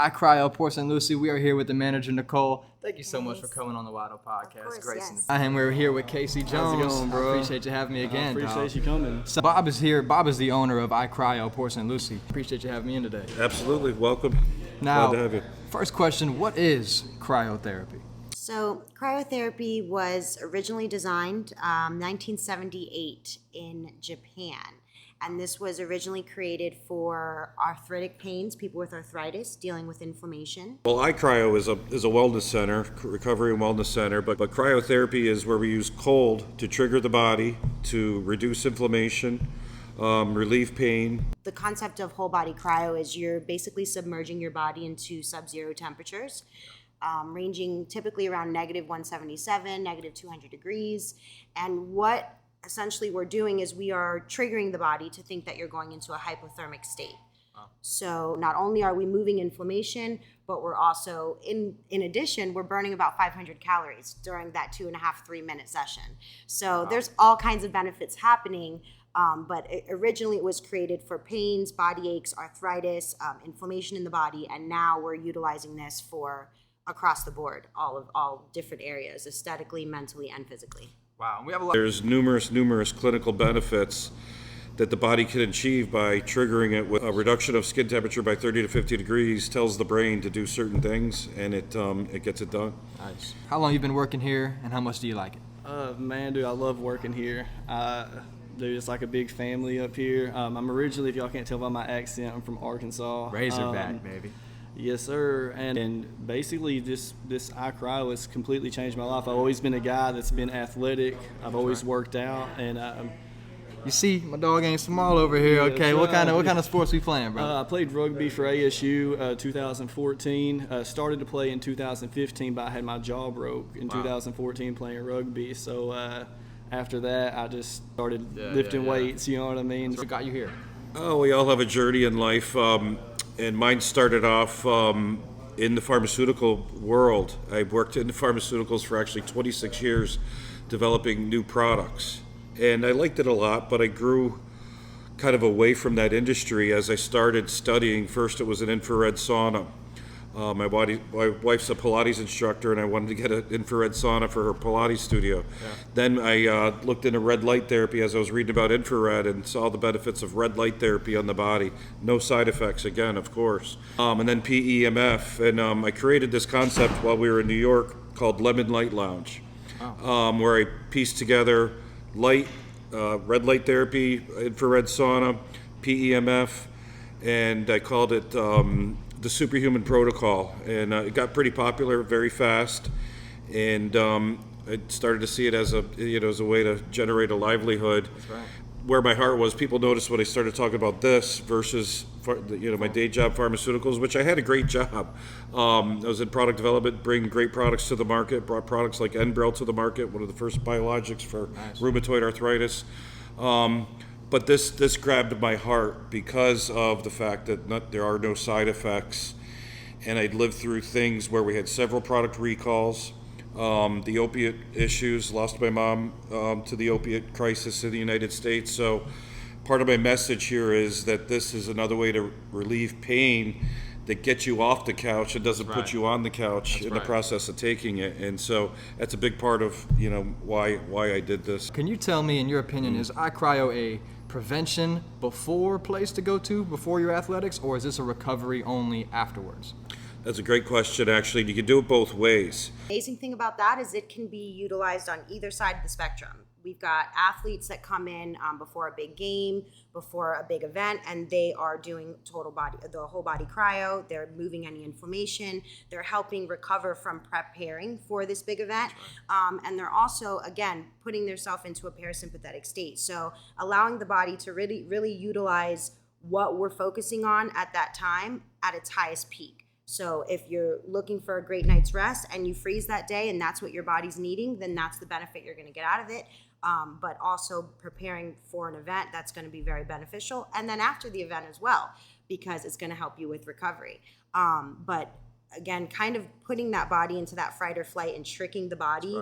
Icryo, Porcelain Lucy. We are here with the manager, Nicole. Thank you so much for coming on the Wydoe podcast. Of course, yes. And we're here with Casey Jones. How's it going, bro? I appreciate you having me again. Appreciate you coming. So Bob is here. Bob is the owner of Icryo, Porcelain Lucy. Appreciate you having me in today. Absolutely. Welcome. Now, Glad to have you. First question, what is cryotherapy? So cryotherapy was originally designed 1978 in Japan. And this was originally created for arthritic pains, people with arthritis dealing with inflammation. Well, Icryo is a wellness center, recovery and wellness center, but cryotherapy is where we use cold to trigger the body to reduce inflammation, relieve pain. The concept of whole body cryo is you're basically submerging your body into sub-zero temperatures, ranging typically around negative 177, negative 200 degrees. And what essentially we're doing is we are triggering the body to think that you're going into a hypothermic state. So not only are we moving inflammation, but we're also, in addition, we're burning about 500 calories during that 2.5-3 minute session. So there's all kinds of benefits happening, but originally it was created for pains, body aches, arthritis, inflammation in the body, and now we're utilizing this for across the board, all different areas, aesthetically, mentally, and physically. Wow, we have a lot. There's numerous clinical benefits that the body can achieve by triggering it with a reduction of skin temperature by 30 to 50 degrees, tells the brain to do certain things, and it gets it done. Nice. How long you been working here, and how much do you like it? Man, dude, I love working here. Dude, it's like a big family up here. I'm originally, if y'all can't tell by my accent, I'm from Arkansas. Razorback, baby. Yes, sir. And basically, this Icryo has completely changed my life. I've always been a guy that's been athletic. I've always worked out, and You see, my dog ain't small over here. Yeah, Okay, that's what kind right. of sports we playing, bro? I played rugby for ASU 2014. Started to play in 2015, but I had my jaw broke in 2014 playing rugby. So after that, I just started lifting weights. You know what I mean? What got you here? Oh, we all have a journey in life, and mine started off in the pharmaceutical world. I worked in the pharmaceuticals for actually 26 years, developing new products. And I liked it a lot, but I grew kind of away from that industry as I started studying. First, it was an infrared sauna. My wife's a Pilates instructor, and I wanted to get an infrared sauna for her Pilates studio. Yeah. Then I looked into red light therapy as I was reading about infrared and saw the benefits of red light therapy on the body. No side effects, again, of course. And then PEMF, and I created this concept while we were in New York called Lemon Light Lounge, where I pieced together light, red light therapy, infrared sauna, PEMF, and I called it the Superhuman Protocol, and it got pretty popular very fast, and I started to see it as a way to generate a livelihood. That's right. Where my heart was, people noticed when I started talking about this versus my day job, pharmaceuticals, which I had a great job. I was in product development, bringing great products to the market. Brought products like Enbrel to the market, one of the first biologics for rheumatoid arthritis. But this grabbed my heart because of the fact that there are no side effects, and I'd lived through things where we had several product recalls, the opiate issues, lost my mom to the opiate crisis in the United States. So part of my message here is that this is another way to relieve pain that gets you off the couch and doesn't put you on the couch in the process of taking it. And so that's a big part of why I did this. Can you tell me, in your opinion, is Icryo a prevention before place to go to before your athletics, or is this a recovery only afterwards? That's a great question, actually. You can do it both ways. The amazing thing about that is it can be utilized on either side of the spectrum. We've got athletes that come in before a big game, before a big event, and they are doing the whole body cryo. They're moving any inflammation. They're helping recover from preparing for this big event. And they're also, again, putting themselves into a parasympathetic state. So allowing the body to really, really utilize what we're focusing on at that time at its highest peak. So if you're looking for a great night's rest and you freeze that day and that's what your body's needing, then that's the benefit you're going to get out of it. But also preparing for an event, that's going to be very beneficial. And then after the event as well, because it's going to help you with recovery. But again, kind of putting that body into that fight or flight and tricking the body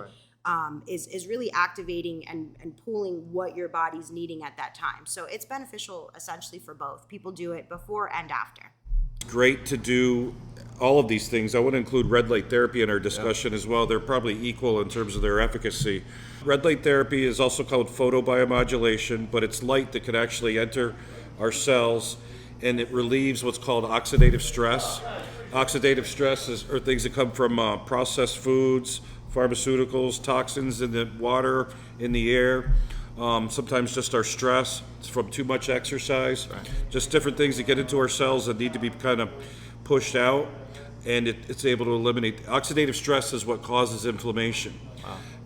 is really activating and pulling what your body's needing at that time. So it's beneficial essentially for both. People do it before and after. Great to do all of these things, I want to include red light therapy in our discussion as well. They're probably equal in terms of their efficacy. Red light therapy is also called photobiomodulation, but it's light that can actually enter our cells, and it relieves what's called oxidative stress. Oxidative stress are things that come from processed foods, pharmaceuticals, toxins in the water, in the air. Sometimes just our stress from too much exercise, just different things that get into our cells that need to be kind of pushed out, and it's able to eliminate. Oxidative stress is what causes inflammation,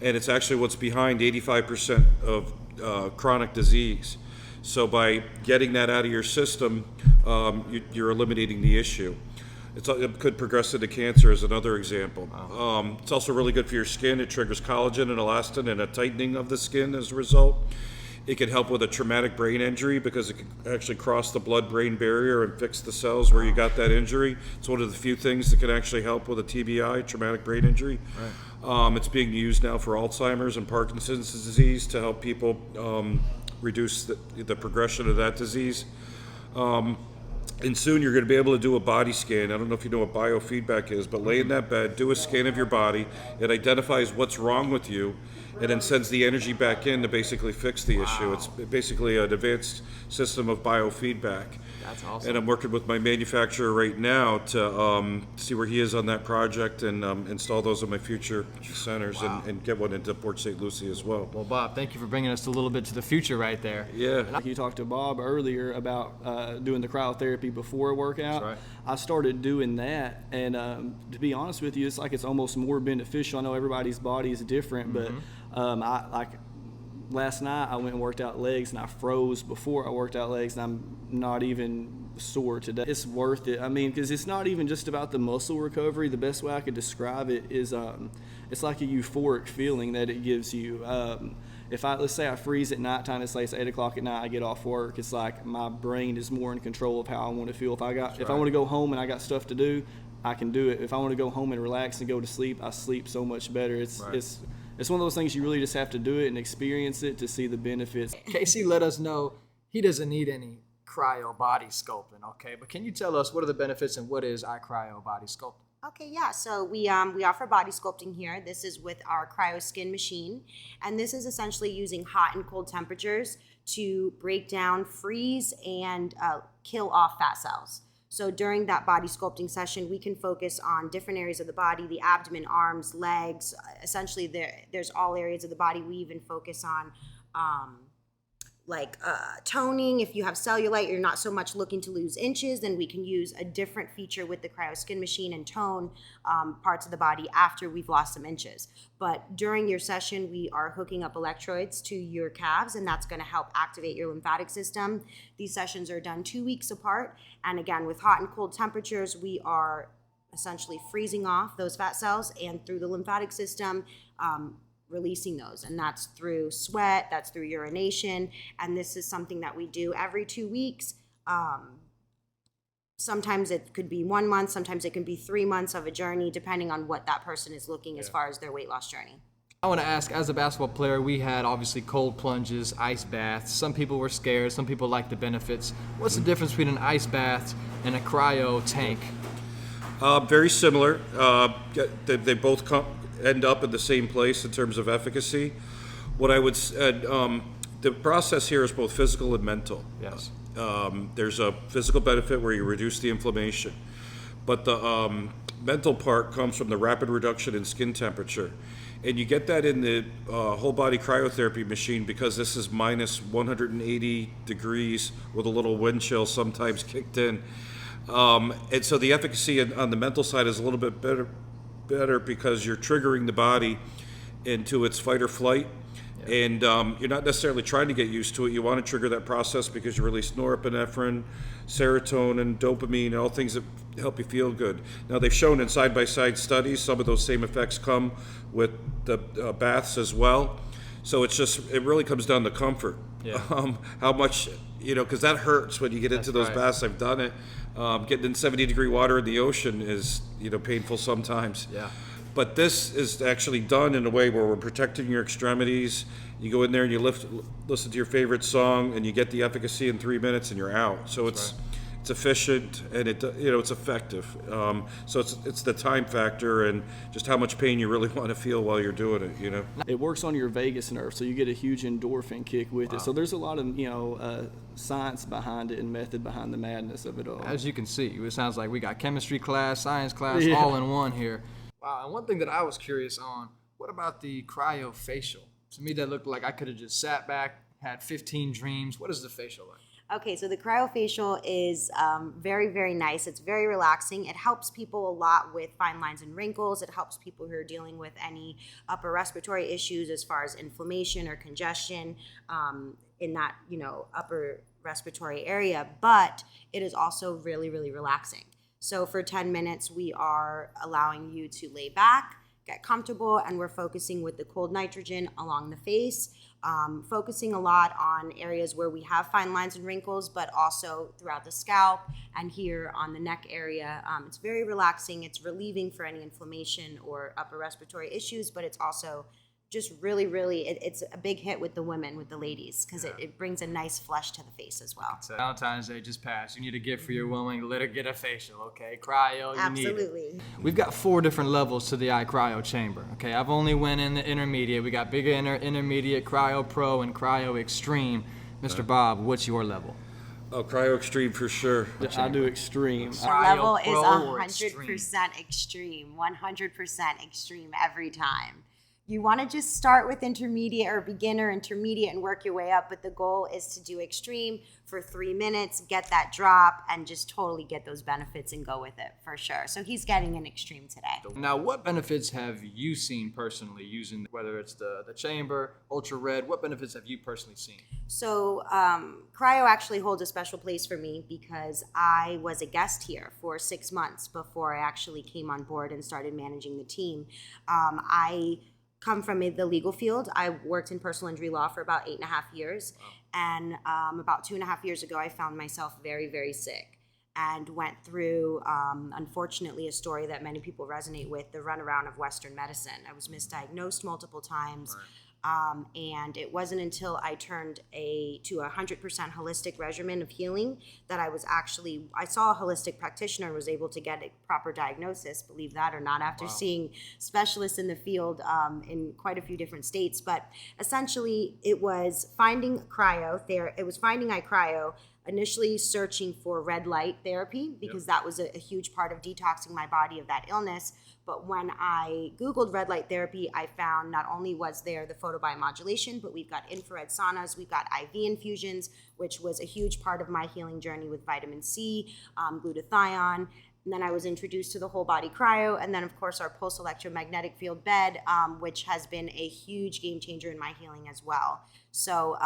and it's actually what's behind 85% of chronic disease. So by getting that out of your system, you're eliminating the issue. It could progress into cancer as another example. It's also really good for your skin. It triggers collagen and elastin and a tightening of the skin as a result. It can help with a traumatic brain injury because it can actually cross the blood-brain barrier and fix the cells where you got that injury. It's one of the few things that can actually help with a TBI, traumatic brain injury. It's being used now for Alzheimer's and Parkinson's disease to help people reduce the progression of that disease. And soon you're going to be able to do a body scan. I don't know if you know what biofeedback is, but lay in that bed, do a scan of your body. It identifies what's wrong with you, and then sends the energy back in to basically fix the issue. It's basically an advanced system of biofeedback. That's awesome. And I'm working with my manufacturer right now to see where he is on that project and install those in my future centers and get one into Port St. Lucie as well. Well, Bob, thank you for bringing us a little bit to the future right there. Yeah. You talked to Bob earlier about doing the cryotherapy before a workout. That's right. I started doing that, and to be honest with you, it's like it's almost more beneficial. I know everybody's body is different, but last night I went and worked out legs, and I froze before I worked out legs, and I'm not even sore today. It's worth it. I mean, because it's not even just about the muscle recovery. The best way I could describe it is it's like a euphoric feeling that it gives you. If let's say I freeze at nighttime, it's 8 o'clock at night, I get off work, it's like my brain is more in control of how I want to feel. If I want to go home and I got stuff to do, I can do it. If I want to go home and relax and go to sleep, I sleep so much better. It's one of those things you really just have to do it and experience it to see the benefits. Casey let us know he doesn't need any cryo body sculpting, okay? But can you tell us what are the benefits and what is Icryo body sculpting? Okay, yeah. So we offer body sculpting here. This is with our cryo skin machine, and this is essentially using hot and cold temperatures to break down, freeze, and kill off fat cells. So during that body sculpting session, we can focus on different areas of the body, the abdomen, arms, legs. Essentially, there's all areas of the body. We even focus on toning. If you have cellulite, you're not so much looking to lose inches, then we can use a different feature with the cryo skin machine and tone parts of the body after we've lost some inches. But during your session, we are hooking up electrodes to your calves, and that's going to help activate your lymphatic system. These sessions are done 2 weeks apart, and again, with hot and cold temperatures, we are essentially freezing off those fat cells, and through the lymphatic system, releasing those, and that's through sweat, that's through urination, and this is something that we do every 2 weeks. Sometimes it could be 1 month, sometimes it can be 3 months of a journey, depending on what that person is looking as far as their weight loss journey. I want to ask, as a basketball player, we had obviously cold plunges, ice baths. Some people were scared, some people liked the benefits. What's the difference between an ice bath and a cryo tank? Very similar. They both end up in the same place in terms of efficacy. What I would say, the process here is both physical and mental. Yes. There's a physical benefit where you reduce the inflammation, but the mental part comes from the rapid reduction in skin temperature. And you get that in the whole body cryotherapy machine because this is minus 180 degrees with a little wind chill sometimes kicked in. And so the efficacy on the mental side is a little bit better because you're triggering the body into its fight or flight, and you're not necessarily trying to get used to it. You want to trigger that process because you release norepinephrine, serotonin, dopamine, all things that help you feel good. Now, they've shown in side-by-side studies some of those same effects come with the baths as well. So it really comes down to comfort. Yeah. How much, because that hurts when you get into those baths. I've done it. Getting in 70-degree water in the ocean is, painful sometimes. Yeah. But this is actually done in a way where we're protecting your extremities. You go in there and you listen to your favorite song, and you get the efficacy in 3 minutes, and you're out. So it's it's efficient, and it's effective. So it's the time factor and just how much pain you really want to feel while you're doing it. It works on your vagus nerve, so you get a huge endorphin kick with it. So there's a lot of science behind it and method behind the madness of it all. As you can see, it sounds like we got chemistry class, science class, Yeah. all in one here. Wow, and one thing that I was curious on, what about the cryofacial? To me, that looked like I could have just sat back, had 15 dreams. What is the facial like? Okay, so the cryofacial is very, very nice. It's very relaxing. It helps people a lot with fine lines and wrinkles. It helps people who are dealing with any upper respiratory issues as far as inflammation or congestion in that, upper respiratory area. But it is also really, really relaxing. So for 10 minutes, we are allowing you to lay back, get comfortable, and we're focusing with the cold nitrogen along the face. Focusing a lot on areas where we have fine lines and wrinkles, but also throughout the scalp and here on the neck area. It's very relaxing. It's relieving for any inflammation or upper respiratory issues, but it's also just really, really, it's a big hit with the women, with the ladies, because it brings a nice flush to the face as well. So Valentine's Day just passed. You need a gift for your woman. Let her get a facial, okay? Cryo, you need it. Absolutely. We've got 4 different levels to the Icryo chamber, okay? I've only went in the intermediate. We got bigger intermediate, Cryo Pro, and Cryo Extreme. Mr. Bob, what's your level? Oh, Cryo Extreme for sure. I do extreme. The level is Pro or 100% extreme, 100% extreme every time. You want to just start with intermediate or beginner, intermediate, and work your way up. But the goal is to do extreme for 3 minutes, get that drop, and just totally get those benefits and go with it for sure. So he's getting an extreme today. Now, what benefits have you seen personally using, whether it's the chamber, ultra red, what benefits have you personally seen? So Cryo actually holds a special place for me because I was a guest here for 6 months before I actually came on board and started managing the team. I come from the legal field. I worked in personal injury law for about 8.5 years. Wow. And about 2.5 years ago, I found myself very, very sick and went through, unfortunately, a story that many people resonate with, the runaround of Western medicine. I was misdiagnosed multiple times. Right. And it wasn't until I turned to a 100% holistic regimen of healing that I saw a holistic practitioner and was able to get a proper diagnosis, believe that or not, after seeing specialists in the field in quite a few different states. But essentially, it was finding Icryo, initially searching for red light therapy because that was a huge part of detoxing my body of that illness. But when I Googled red light therapy, I found not only was there the photobiomodulation, but we've got infrared saunas, we've got IV infusions, which was a huge part of my healing journey with vitamin C, glutathione. And then I was introduced to the whole body cryo, and then of course our pulse electromagnetic field bed, which has been a huge game changer in my healing as well. So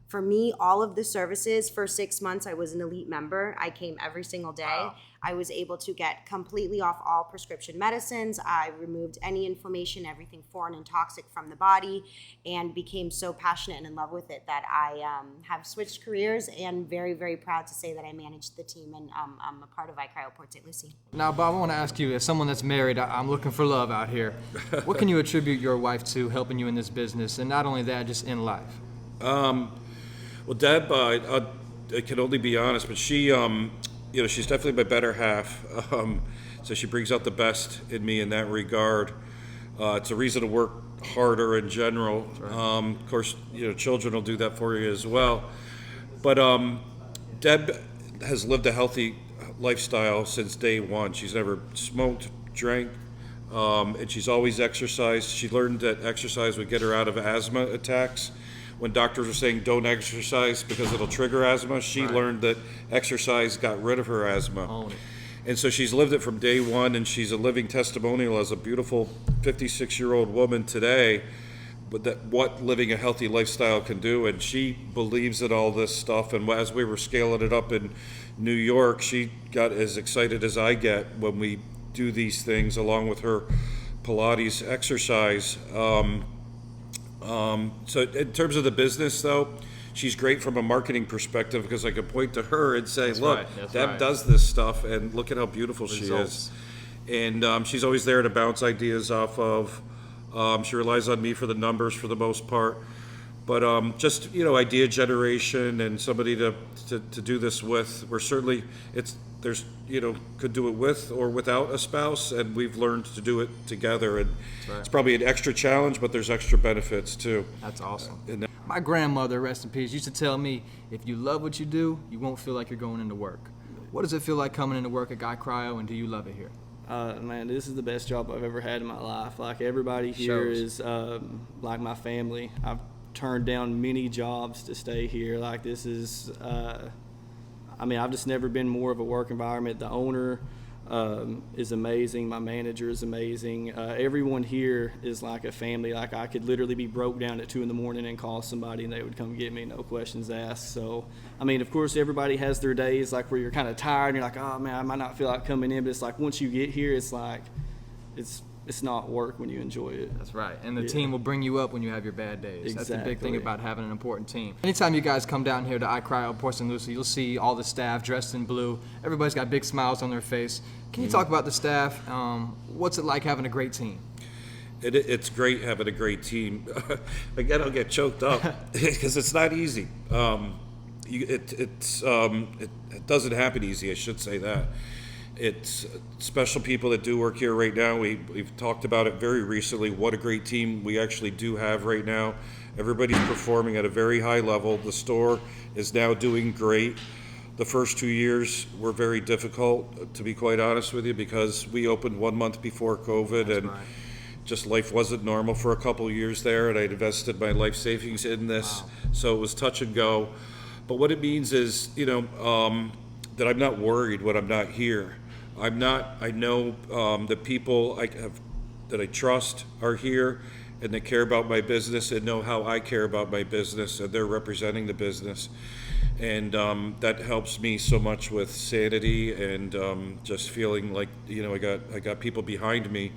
for me, all of the services for 6 months, I was an elite member. I came every single day. Wow. I was able to get completely off all prescription medicines. I removed any inflammation, everything foreign and toxic from the body, and became so passionate and in love with it that I have switched careers and very, very proud to say that I managed the team and I'm a part of Icryo Port St. Lucie. Now, Bob, I want to ask you, as someone that's married, I'm looking for love out here. What can you attribute your wife to helping you in this business, and not only that, just in life? Well, Deb, I can only be honest, but she, she's definitely my better half. So she brings out the best in me in that regard. It's a reason to work harder in general. Right. Of course, children will do that for you as well. But Deb has lived a healthy lifestyle since day one. She's never smoked, drank, and she's always exercised. She learned that exercise would get her out of asthma attacks. When doctors were saying don't exercise because it'll trigger asthma, she learned that exercise got rid of her asthma. And so she's lived it from day one, and she's a living testimonial as a beautiful 56-year-old woman today, but that what living a healthy lifestyle can do. And she believes in all this stuff. And as we were scaling it up in New York, she got as excited as I get when we do these things along with her Pilates exercise. So in terms of the business, though, she's great from a marketing perspective because I could point to her and say, look, Deb does this stuff, and look at how beautiful she is. And she's always there to bounce ideas off of. She relies on me for the numbers for the most part. But just idea generation and somebody to do this with. We're certainly could do it with or without a spouse, and we've learned to do it together. And it's probably an extra challenge, but there's extra benefits too. That's awesome. My grandmother, rest in peace, used to tell me, if you love what you do, you won't feel like you're going into work. What does it feel like coming into work at Icryo, and do you love it here? Man, this is the best job I've ever had in my life. Like, everybody here is like my family. I've turned down many jobs to stay here. Like, this is, I've just never been more of a work environment. The owner is amazing. My manager is amazing. Everyone here is like a family. Like, I could literally be broke down at 2 in the morning and call somebody and they would come get me, no questions asked. So, of course, everybody has their days like where you're kind of tired and you're like, oh man, I might not feel like coming in, but it's like once you get here, it's like, it's not work when you enjoy it. That's right. And the team will bring you up when you have your bad days. Exactly. That's the big thing about having an important team. Anytime you guys come down here to Icryo, Port St. Lucie, you'll see all the staff dressed in blue. Everybody's got big smiles on their face. Can you talk about the staff? What's it like having a great team? It's great having a great team. Again, I'll get choked up because it's not easy. It doesn't happen easy, I should say that. It's special people that do work here right now. We've talked about it very recently, what a great team we actually do have right now. Everybody's performing at a very high level. The store is now doing great. The first 2 years were very difficult, to be quite honest with you, because we opened 1 month before COVID. That's and right. Just life wasn't normal for a couple of years there, and I'd invested my life savings in this. Wow. So it was touch and go. But what it means is, that I'm not worried when I'm not here. I know the people that I trust are here and they care about my business and know how I care about my business, and they're representing the business. And that helps me so much with sanity and just feeling like, I got people behind me.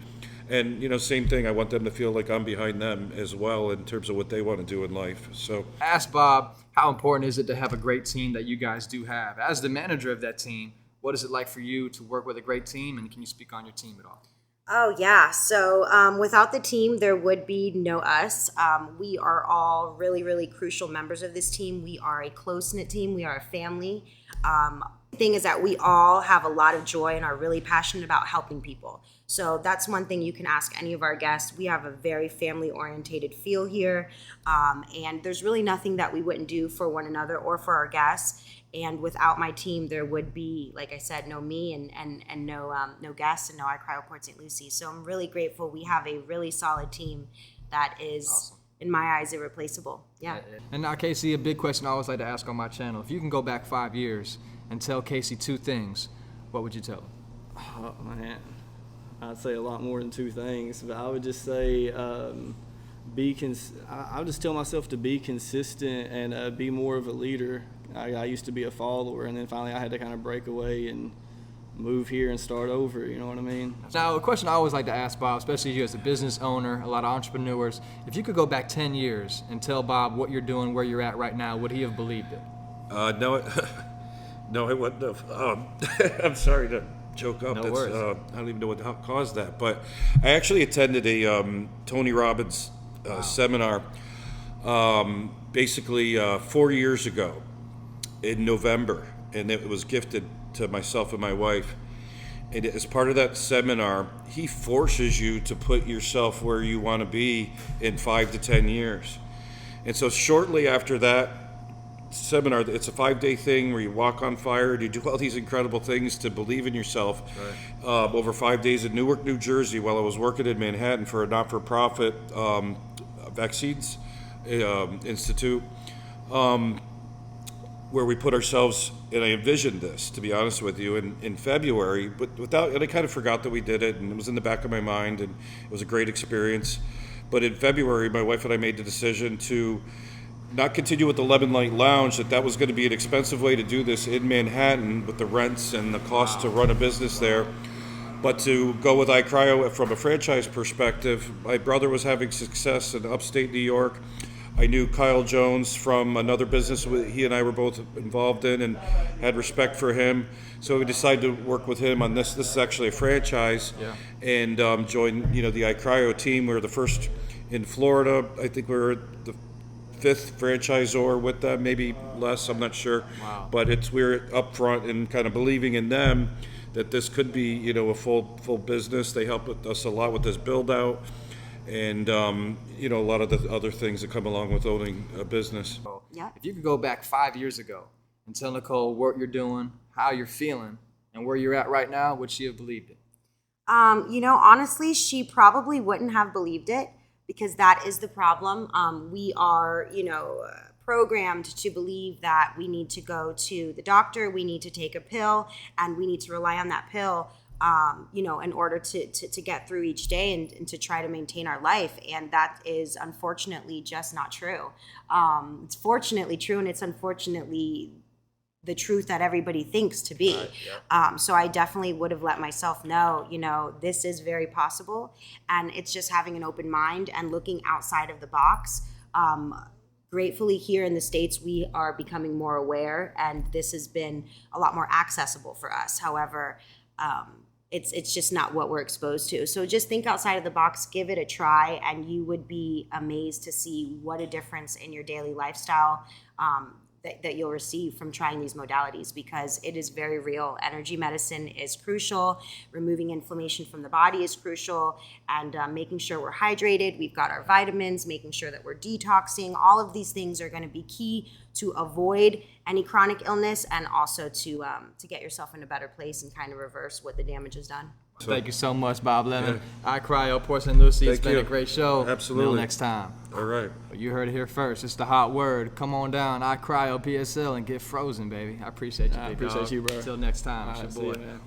And, same thing, I want them to feel like I'm behind them as well in terms of what they want to do in life. So, ask Bob, how important is it to have a great team that you guys do have? As the manager of that team, what is it like for you to work with a great team, and can you speak on your team at all? Oh, yeah. So without the team, there would be no us. We are all really, really crucial members of this team. We are a close-knit team. We are a family. The thing is that we all have a lot of joy and are really passionate about helping people. So that's one thing you can ask any of our guests. We have a very family-oriented feel here, and there's really nothing that we wouldn't do for one another or for our guests. And without my team, there would be, like I said, no me and no guests and no Icryo Port St. Lucie. So I'm really grateful. We have a really solid team that is, awesome. In my eyes, irreplaceable. Yeah. And now, Casey, a big question I always like to ask on my channel. If you can go back 5 years and tell Casey 2 things, what would you tell him? Oh, man. I'd say a lot more than 2 things, but I would just say I would just tell myself to be consistent and be more of a leader. I used to be a follower, and then finally I had to kind of break away and move here and start over, you know what I mean? Now, a question I always like to ask Bob, especially you as a business owner, a lot of entrepreneurs, if you could go back 10 years and tell Bob what you're doing, where you're at right now, would he have believed it? No, I wouldn't have. I'm sorry to choke up. No worries. I don't even know what caused that, but I actually attended a Tony Robbins seminar basically 4 years ago in November, and it was gifted to myself and my wife. And as part of that seminar, he forces you to put yourself where you want to be in 5 to 10 years. And so shortly after that seminar, it's a 5-day thing where you walk on fire and you do all these incredible things to believe in yourself. Right. Over 5 days in Newark, New Jersey, while I was working in Manhattan for a not-for-profit vaccines institute, where we put ourselves, and I envisioned this, to be honest with you, in February, but and I kind of forgot that we did it, and it was in the back of my mind, and it was a great experience. But in February, my wife and I made the decision to not continue with the Lemon Light Lounge, that was going to be an expensive way to do this in Manhattan with the rents and the cost to run a business there, but to go with Icryo from a franchise perspective. My brother was having success in upstate New York. I knew Kyle Jones from another business he and I were both involved in and had respect for him. So we decided to work with him on this. This is actually a franchise, and join the Icryo team. We were the first in Florida. I think we were the fifth franchisor with them, maybe less, I'm not sure. Wow. But we're upfront and kind of believing in them that this could be, you know, a full business. They help us a lot with this build out, and you know, a lot of the other things that come along with owning a business. Yeah. If you could go back 5 years ago and tell Nicole what you're doing, how you're feeling, and where you're at right now, would she have believed it? You know, honestly, she probably wouldn't have believed it, because that is the problem. We are, you know, programmed to believe that we need to go to the doctor, we need to take a pill, and we need to rely on that pill, you know, in order to get through each day and to try to maintain our life. And that is unfortunately just not true. It's fortunately true, and it's unfortunately the truth that everybody thinks to be. Right, yeah. So I definitely would have let myself know, you know, this is very possible, and it's just having an open mind and looking outside of the box. Gratefully, here in the States, we are becoming more aware, and this has been a lot more accessible for us. However, it's just not what we're exposed to. So just think outside of the box, give it a try, and you would be amazed to see what a difference in your daily lifestyle that you'll receive from trying these modalities, because it is very real. Energy medicine is crucial. Removing inflammation from the body is crucial, and making sure we're hydrated. We've got our vitamins, making sure that we're detoxing. All of these things are going to be key to avoid any chronic illness, and also to get yourself in a better place and kind of reverse what the damage has done. Thank you so much, Bob Lemon. Icryo, Porcelain Lucy. It's Thank been you. a great show. Absolutely. Until next time. All right. You heard it here first. It's the hot word. Come on down, Icryo PSL, and get frozen, baby. I appreciate you, I big appreciate dog. you, bro. Until next time. All It's right, your see boy. you, man.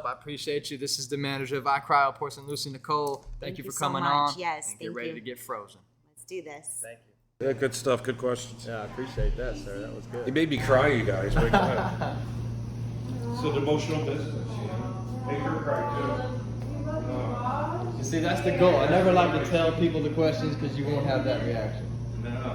I appreciate you. This is the manager of Icryo, Porcelain Lucy, Nicole. Thank you for so coming much. on. Yes, and get thank ready you. to get frozen. Let's do this. Thank you. Yeah, good stuff. Good questions. Yeah, I appreciate that, sir. That was good. You made me cry, you guys. But go ahead. It's an emotional business, you know. Make her cry too. You see, that's the goal. I never like to tell people the questions because you won't have that reaction.